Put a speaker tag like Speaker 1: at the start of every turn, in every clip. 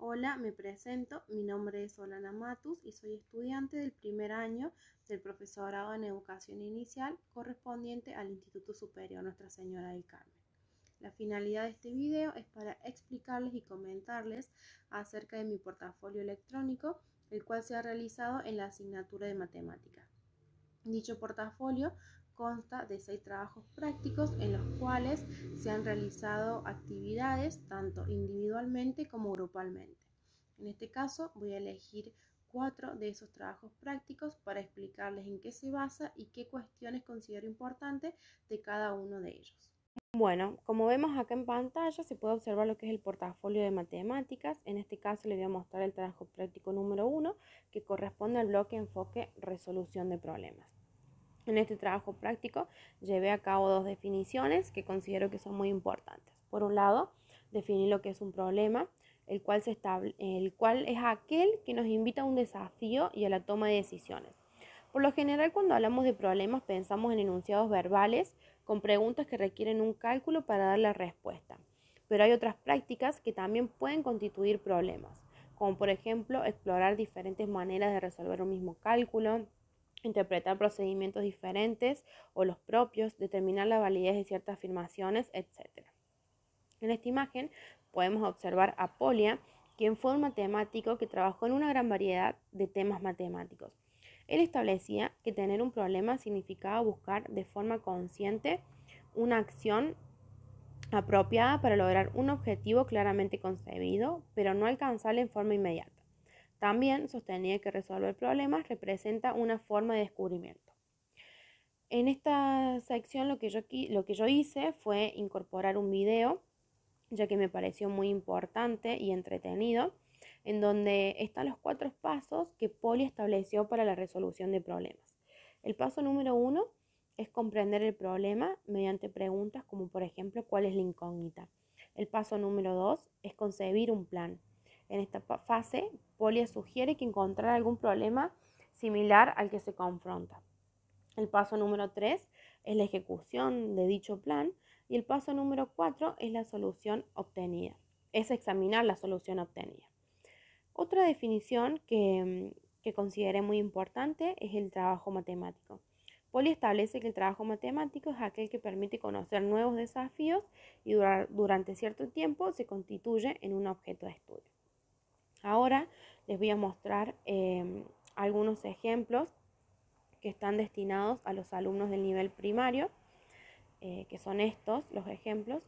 Speaker 1: Hola, me presento, mi nombre es Solana Matus y soy estudiante del primer año del profesorado en Educación Inicial correspondiente al Instituto Superior Nuestra Señora del Carmen. La finalidad de este video es para explicarles y comentarles acerca de mi portafolio electrónico, el cual se ha realizado en la asignatura de Matemáticas. Dicho portafolio consta de 6 trabajos prácticos en los cuales se han realizado actividades tanto individualmente como grupalmente. En este caso voy a elegir 4 de esos trabajos prácticos para explicarles en qué se basa y qué cuestiones considero importantes de cada uno de ellos. Bueno, como vemos acá en pantalla se puede observar lo que es el portafolio de matemáticas. En este caso les voy a mostrar el trabajo práctico número 1 que corresponde al bloque enfoque resolución de problemas. En este trabajo práctico llevé a cabo 2 definiciones que considero que son muy importantes. Por un lado, definir lo que es un problema, el cual es aquel que nos invita a un desafío y a la toma de decisiones. Por lo general, cuando hablamos de problemas, pensamos en enunciados verbales con preguntas que requieren un cálculo para dar la respuesta. Pero hay otras prácticas que también pueden constituir problemas, como por ejemplo explorar diferentes maneras de resolver un mismo cálculo, interpretar procedimientos diferentes o los propios, determinar la validez de ciertas afirmaciones, etc. En esta imagen podemos observar a Polya, quien fue un matemático que trabajó en una gran variedad de temas matemáticos. Él establecía que tener un problema significaba buscar de forma consciente una acción apropiada para lograr un objetivo claramente concebido, pero no alcanzable en forma inmediata. También sostenía que resolver problemas representa una forma de descubrimiento. En esta sección lo que yo hice fue incorporar un video, ya que me pareció muy importante y entretenido, en donde están los 4 pasos que Polya estableció para la resolución de problemas. El paso número 1 es comprender el problema mediante preguntas como por ejemplo ¿cuál es la incógnita? El paso número 2 es concebir un plan. En esta fase, Polya sugiere que encontrar algún problema similar al que se confronta. El paso número 3 es la ejecución de dicho plan y el paso número 4 es la solución obtenida. Es examinar la solución obtenida. Otra definición que consideré muy importante es el trabajo matemático. Polya establece que el trabajo matemático es aquel que permite conocer nuevos desafíos y durante cierto tiempo se constituye en un objeto de estudio. Ahora les voy a mostrar algunos ejemplos que están destinados a los alumnos del nivel primario, que son estos los ejemplos.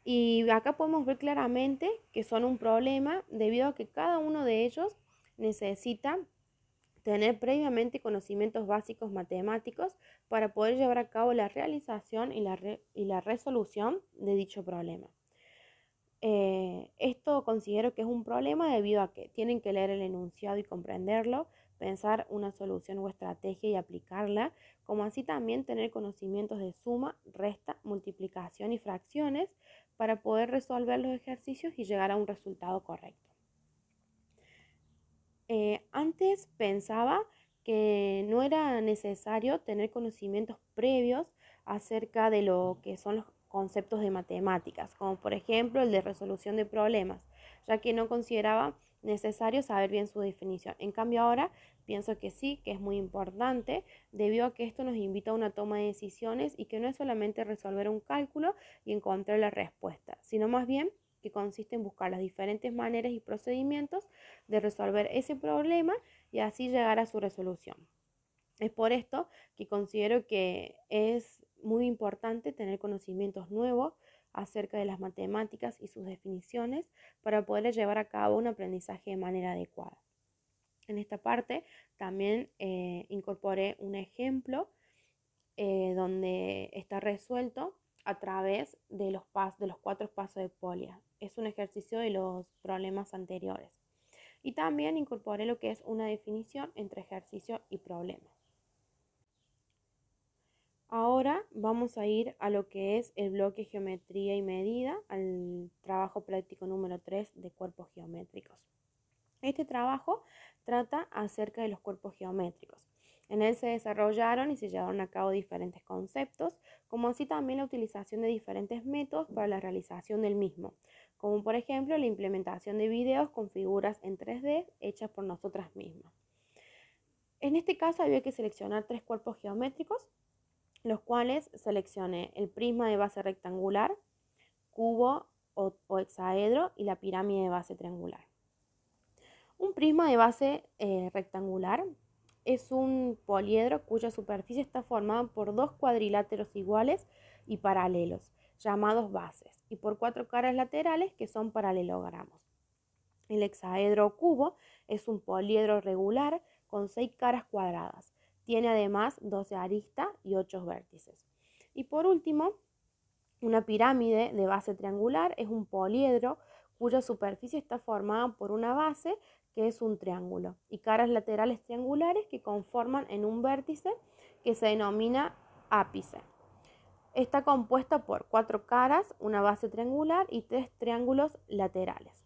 Speaker 1: Y acá podemos ver claramente que son un problema debido a que cada uno de ellos necesita tener previamente conocimientos básicos matemáticos para poder llevar a cabo la realización y la resolución de dicho problema. Esto considero que es un problema debido a que tienen que leer el enunciado y comprenderlo, pensar una solución o estrategia y aplicarla, como así también tener conocimientos de suma, resta, multiplicación y fracciones para poder resolver los ejercicios y llegar a un resultado correcto. Antes pensaba que no era necesario tener conocimientos previos acerca de lo que son los conceptos de matemáticas, como por ejemplo el de resolución de problemas, ya que no consideraba necesario saber bien su definición. En cambio ahora pienso que sí, que es muy importante, debido a que esto nos invita a una toma de decisiones y que no es solamente resolver un cálculo y encontrar la respuesta, sino más bien que consiste en buscar las diferentes maneras y procedimientos de resolver ese problema y así llegar a su resolución. Es por esto que considero que es muy importante tener conocimientos nuevos acerca de las matemáticas y sus definiciones para poder llevar a cabo un aprendizaje de manera adecuada. En esta parte también incorporé un ejemplo donde está resuelto a través de los 4 pasos de Polya. Es un ejercicio de los problemas anteriores. Y también incorporé lo que es una definición entre ejercicio y problema. Ahora vamos a ir a lo que es el bloque geometría y medida, al trabajo práctico número 3 de cuerpos geométricos. Este trabajo trata acerca de los cuerpos geométricos. En él se desarrollaron y se llevaron a cabo diferentes conceptos, como así también la utilización de diferentes métodos para la realización del mismo, como por ejemplo la implementación de videos con figuras en 3D hechas por nosotras mismas. En este caso había que seleccionar 3 cuerpos geométricos, los cuales seleccioné el prisma de base rectangular, cubo o hexaedro y la pirámide de base triangular. Un prisma de base rectangular es un poliedro cuya superficie está formada por 2 cuadriláteros iguales y paralelos, llamados bases, y por 4 caras laterales que son paralelogramos. El hexaedro o cubo es un poliedro regular con 6 caras cuadradas. Tiene además 12 aristas y 8 vértices. Y por último, una pirámide de base triangular es un poliedro cuya superficie está formada por una base que es un triángulo y caras laterales triangulares que conforman en un vértice que se denomina ápice. Está compuesta por 4 caras, una base triangular y 3 triángulos laterales.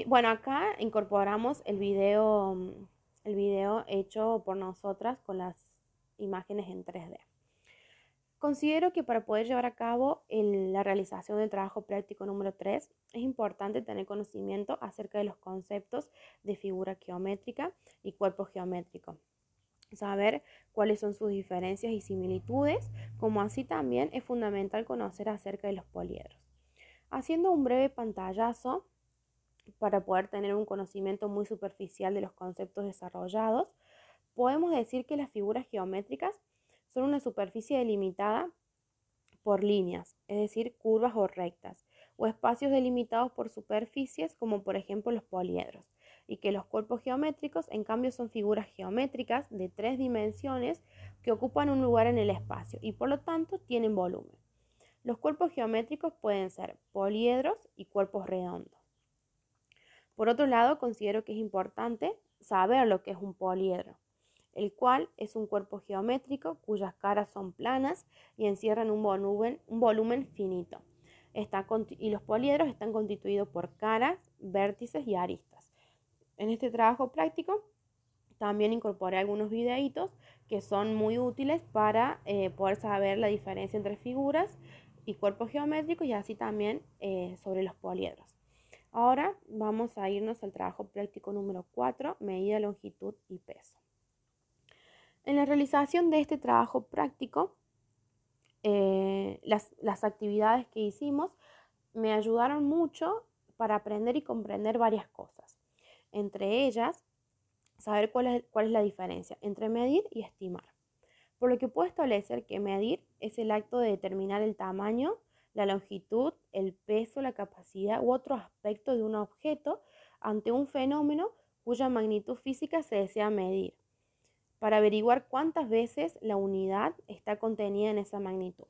Speaker 1: Bueno, acá incorporamos el video hecho por nosotras con las imágenes en 3D. Considero que para poder llevar a cabo la realización del trabajo práctico número 3 es importante tener conocimiento acerca de los conceptos de figura geométrica y cuerpo geométrico. Saber cuáles son sus diferencias y similitudes, como así también es fundamental conocer acerca de los poliedros. Haciendo un breve pantallazo para poder tener un conocimiento muy superficial de los conceptos desarrollados, podemos decir que las figuras geométricas son una superficie delimitada por líneas, es decir, curvas o rectas, o espacios delimitados por superficies, como por ejemplo los poliedros, y que los cuerpos geométricos, en cambio, son figuras geométricas de 3 dimensiones que ocupan un lugar en el espacio y por lo tanto tienen volumen. Los cuerpos geométricos pueden ser poliedros y cuerpos redondos. Por otro lado, considero que es importante saber lo que es un poliedro, el cual es un cuerpo geométrico cuyas caras son planas y encierran un volumen finito. Y los poliedros están constituidos por caras, vértices y aristas. En este trabajo práctico también incorporé algunos videitos que son muy útiles para poder saber la diferencia entre figuras y cuerpos geométricos y así también sobre los poliedros. Ahora vamos a irnos al trabajo práctico número 4, medida, longitud y peso. En la realización de este trabajo práctico, las actividades que hicimos me ayudaron mucho para aprender y comprender varias cosas. Entre ellas, saber cuál es la diferencia entre medir y estimar. Por lo que puedo establecer que medir es el acto de determinar el tamaño, la longitud, el peso, la capacidad u otro aspecto de un objeto ante un fenómeno cuya magnitud física se desea medir, para averiguar cuántas veces la unidad está contenida en esa magnitud.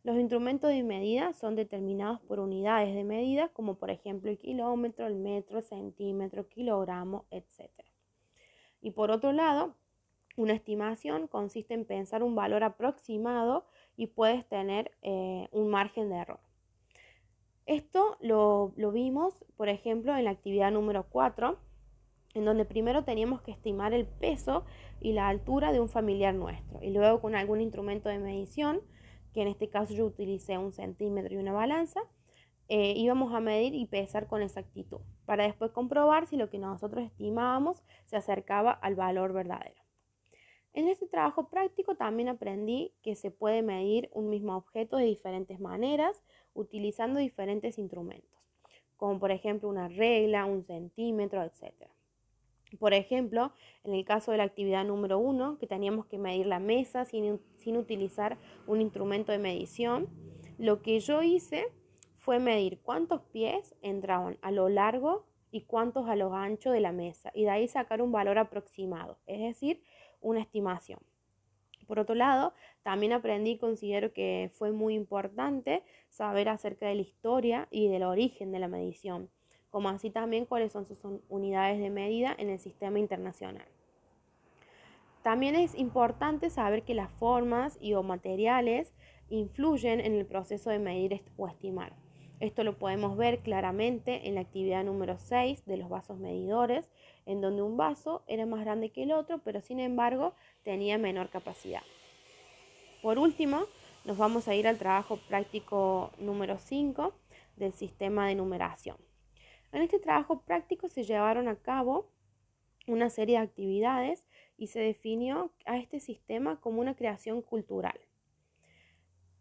Speaker 1: Los instrumentos de medida son determinados por unidades de medida, como por ejemplo el kilómetro, el metro, el centímetro, kilogramo, etc. Y por otro lado, una estimación consiste en pensar un valor aproximado y puedes tener un margen de error. Esto lo vimos, por ejemplo, en la actividad número 4, en donde primero teníamos que estimar el peso y la altura de un familiar nuestro, y luego con algún instrumento de medición, que en este caso yo utilicé un centímetro y una balanza, íbamos a medir y pesar con exactitud, para después comprobar si lo que nosotros estimábamos se acercaba al valor verdadero. En este trabajo práctico también aprendí que se puede medir un mismo objeto de diferentes maneras utilizando diferentes instrumentos, como por ejemplo una regla, un centímetro, etc. Por ejemplo, en el caso de la actividad número 1, que teníamos que medir la mesa sin utilizar un instrumento de medición, lo que yo hice fue medir cuántos pies entraban a lo largo y cuántos a lo ancho de la mesa, y de ahí sacar un valor aproximado, es decir, una estimación. Por otro lado, también aprendí y considero que fue muy importante saber acerca de la historia y del origen de la medición, como así también cuáles son sus unidades de medida en el sistema internacional. También es importante saber que las formas o materiales influyen en el proceso de medir o estimar. Esto lo podemos ver claramente en la actividad número 6 de los vasos medidores, en donde un vaso era más grande que el otro, pero sin embargo tenía menor capacidad. Por último, nos vamos a ir al trabajo práctico número 5 del sistema de numeración. En este trabajo práctico se llevaron a cabo una serie de actividades y se definió a este sistema como una creación cultural.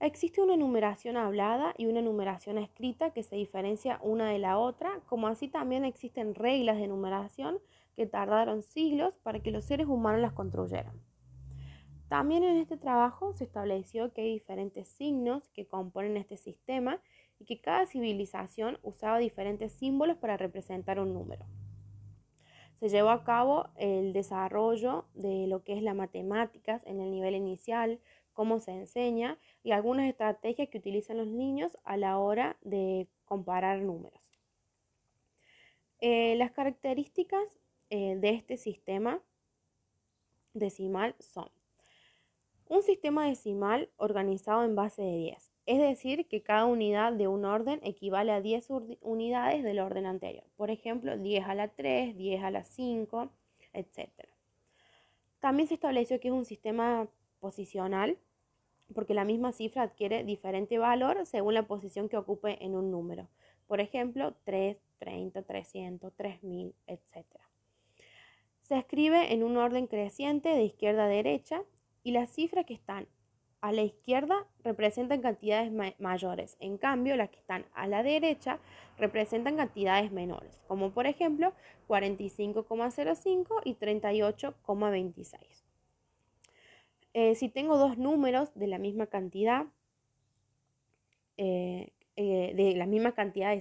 Speaker 1: Existe una numeración hablada y una numeración escrita que se diferencia una de la otra, como así también existen reglas de numeración que tardaron siglos para que los seres humanos las construyeran. También en este trabajo se estableció que hay diferentes signos que componen este sistema y que cada civilización usaba diferentes símbolos para representar un número. Se llevó a cabo el desarrollo de lo que es las matemáticas en el nivel inicial, cómo se enseña y algunas estrategias que utilizan los niños a la hora de comparar números. Las características de este sistema decimal son un sistema decimal organizado en base de 10, es decir, que cada unidad de un orden equivale a 10 unidades del orden anterior. Por ejemplo, 10 a la 3, 10 a la 5, etc. También se estableció que es un sistema posicional, porque la misma cifra adquiere diferente valor según la posición que ocupe en un número. Por ejemplo, 3, 30, 300, 3000, etc. Se escribe en un orden creciente de izquierda a derecha y las cifras que están a la izquierda representan cantidades mayores. En cambio, las que están a la derecha representan cantidades menores, como por ejemplo 45,05 y 38,26. Si tengo dos números de la misma cantidad, de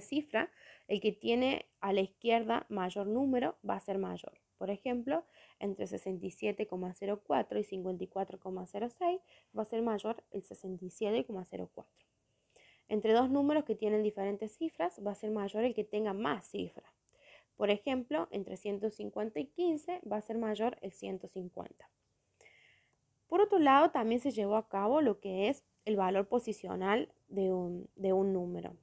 Speaker 1: cifra, el que tiene a la izquierda mayor número va a ser mayor. Por ejemplo, entre 67,04 y 54,06 va a ser mayor el 67,04. Entre dos números que tienen diferentes cifras va a ser mayor el que tenga más cifras. Por ejemplo, entre 150 y 15 va a ser mayor el 150. Por otro lado, también se llevó a cabo lo que es el valor posicional de un número.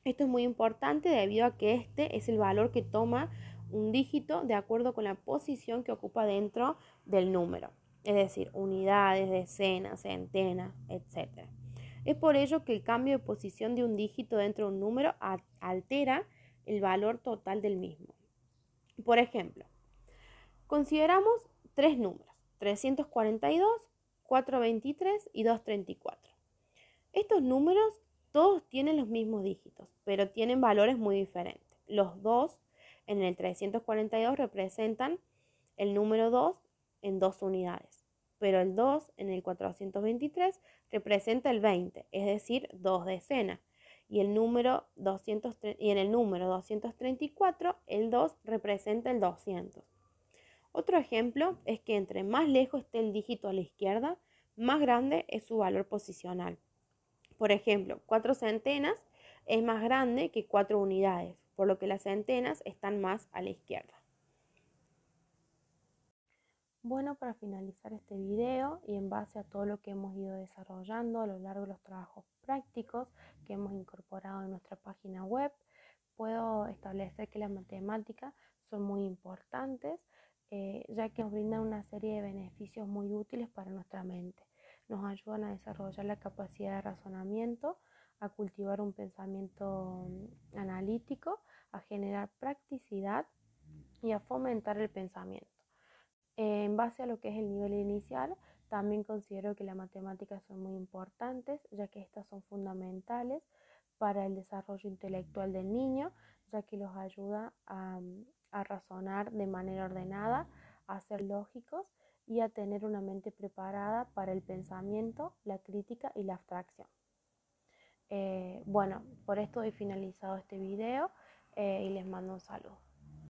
Speaker 1: Esto es muy importante debido a que este es el valor que toma un dígito de acuerdo con la posición que ocupa dentro del número, es decir, unidades, decenas, centenas, etc. Es por ello que el cambio de posición de un dígito dentro de un número altera el valor total del mismo. Por ejemplo, consideramos tres números, 342, 423 y 234. Estos números todos tienen los mismos dígitos, pero tienen valores muy diferentes. Los 2 en el 342 representan el número 2 en 2 unidades, pero el 2 en el 423 representa el 20, es decir, 2 decenas. Y en el número 234 el 2 representa el 200. Otro ejemplo es que entre más lejos esté el dígito a la izquierda, más grande es su valor posicional. Por ejemplo, 4 centenas es más grande que 4 unidades, por lo que las centenas están más a la izquierda. Bueno, para finalizar este video y en base a todo lo que hemos ido desarrollando a lo largo de los trabajos prácticos que hemos incorporado en nuestra página web, puedo establecer que las matemáticas son muy importantes, ya que nos brindan una serie de beneficios muy útiles para nuestra mente. Nos ayudan a desarrollar la capacidad de razonamiento, a cultivar un pensamiento analítico, a generar practicidad y a fomentar el pensamiento. En base a lo que es el nivel inicial, también considero que las matemáticas son muy importantes, ya que estas son fundamentales para el desarrollo intelectual del niño, ya que los ayuda a razonar de manera ordenada, a ser lógicos y a tener una mente preparada para el pensamiento, la crítica y la abstracción. Bueno, por esto he finalizado este video y les mando un saludo.